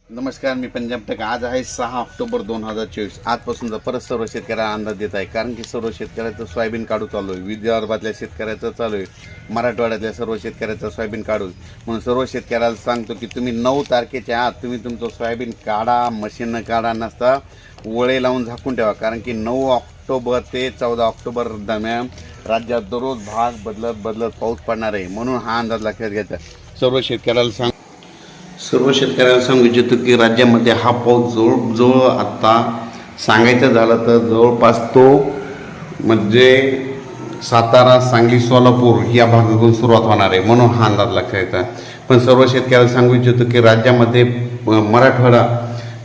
नमस्कार, मी पंजाब टेक. आज आहे 6 ऑक्टोबर 2024. आजपासून परत सर्व शेतकऱ्यांना अंदाज देत आहे, कारण की सर्व शेतकऱ्याचं सोयाबीन काढू चालू आहे. विदर्भातल्या शेतकऱ्याचं चालू आहे, मराठवाड्यातल्या सर्व शेतकऱ्याचं सोयाबीन काढू. म्हणून सर्व शेतकऱ्याला सांगतो की तुम्ही 9 तारखेच्या आत तुम्ही तुमचं सोयाबीन काढा, मशीननं काढा, नसता वळे लावून झाकून ठेवा. कारण की 9 ऑक्टोबर ते 14 ऑक्टोबर दरम्यान राज्यात दररोज भाग बदलत पाऊस पडणार आहे. म्हणून हा अंदाज लक्षात घ्यायचा. सर्व शेतकऱ्याला सांगू इच्छितो की राज्यामध्ये हा पाऊस जवळ आत्ता सांगायचं झालं तर जवळपास तो म्हणजे सातारा, सांगली, सोलापूर या भागातून सुरुवात होणार आहे. म्हणून हा अंदाज लक्षात घ्यायचा. पण सर्व शेतकऱ्याला सांगू इच्छितो की राज्यामध्ये मराठवाडा,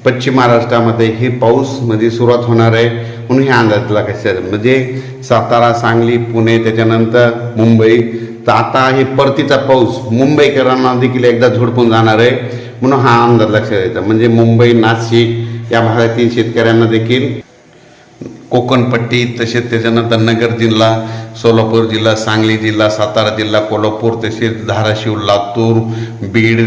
पश्चिम महाराष्ट्रामध्ये हे पाऊस म्हणजे सुरुवात होणार आहे. म्हणून हे अंदाज लक्षात म्हणजे सातारा, सांगली, पुणे, त्याच्यानंतर मुंबई. तर आता हे परतीचा पाऊस मुंबईकरांना देखील एकदा झोडपून जाणार आहे. म्हणून हा अंदाज लक्षात घ्यायचा. म्हणजे मुंबई, नाशिक या भागातील शेतकऱ्यांना देखील कोकणपट्टी, तसेच त्याच्यानंतर नगर जिल्हा, सोलापूर जिल्हा, सांगली जिल्हा, सातारा जिल्हा, कोल्हापूर, तसेच धाराशिव, लातूर, बीड,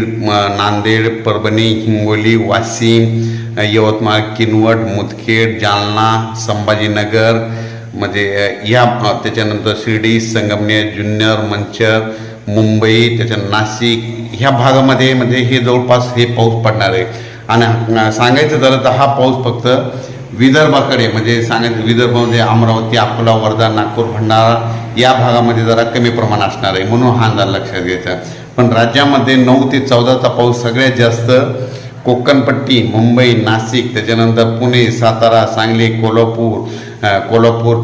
नांदेड, परभणी, हिंगोली, वाशिम, यवतमाळ, किनवट, मुदखेड, जालना, संभाजीनगर, म्हणजे या त्याच्यानंतर शिर्डी, संगमनेर, जुन्नर, मंचर, मुंबई, त्याच्यानंतर नाशिक ह्या भागामध्ये म्हणजे हे जवळपास हे पाऊस पडणार आहे. आणि सांगायचं झालं तर हा पाऊस फक्त विदर्भाकडे म्हणजे सांगायचं विदर्भामध्ये अमरावती, अकोला, वर्धा, नागपूर, भंडारा या भागामध्ये जरा कमी प्रमाण असणार आहे. म्हणून हा अंदाज लक्षात घ्यायचा. पण राज्यामध्ये 9 ते 14चा पाऊस सगळ्यात जास्त कोकणपट्टी, मुंबई, नाशिक, त्याच्यानंतर पुणे, सातारा, सांगली, कोल्हापूर,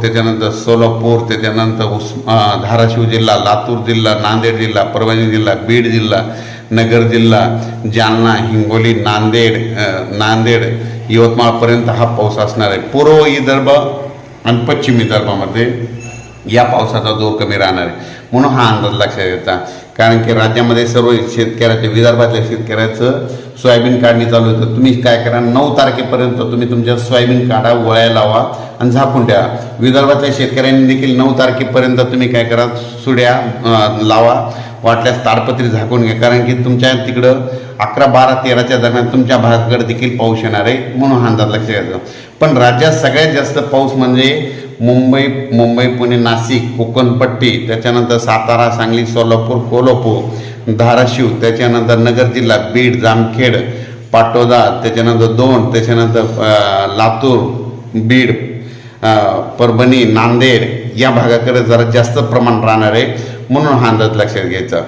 त्याच्यानंतर सोलापूर, त्याच्यानंतर धाराशिव जिल्हा, लातूर जिल्हा, नांदेड जिल्हा, परभणी जिल्हा, बीड जिल्हा, नगर जिल्हा, जालना, हिंगोली, नांदेड, यवतमाळपर्यंत हा पाऊस असणार आहे. पूर्व विदर्भ आणि पश्चिम विदर्भामध्ये या पावसाचा जोर कमी राहणार आहे. म्हणून हा अंदाज लक्षात घ्यायचा. कारण की राज्यामध्ये सर्व शेतकऱ्याचे, विदर्भातल्या शेतकऱ्याचं सोयाबीन काढणी चालू आहे. तर तुम्ही काय करा, 9 तारखेपर्यंत तुम्ही तुमच्या सोयाबीन काढा, वळ्या लावा आणि झाकून ठेवा. विदर्भातल्या शेतकऱ्यांनी देखील 9 तारखेपर्यंत तुम्ही काय करा, सुड्या लावा, वाटल्यास ताडपत्री झाकून घ्या. कारण की तुमच्या तिकडं 11, 12, 13च्या दरम्यान तुमच्या भागाकडे देखील पाऊस येणार आहे. म्हणून हा अंदाज लक्षात घ्यायचा. पण राज्यात सगळ्यात जास्त पाऊस म्हणजे मुंबई, पुणे, नाशिक, कोकणपट्टी, त्याच्यानंतर सातारा, सांगली, सोलापूर, कोल्हापूर, धाराशिव, त्याच्यानंतर नगर जिल्हा, बीड, जामखेड, पाटोदा, त्याच्यानंतर दोन, त्याच्यानंतर लातूर, बीड, परभणी, नांदेड या भागाकडे जरा जास्त प्रमाण राहणार आहे. म्हणून हा अंदाज लक्षात घ्यायचा.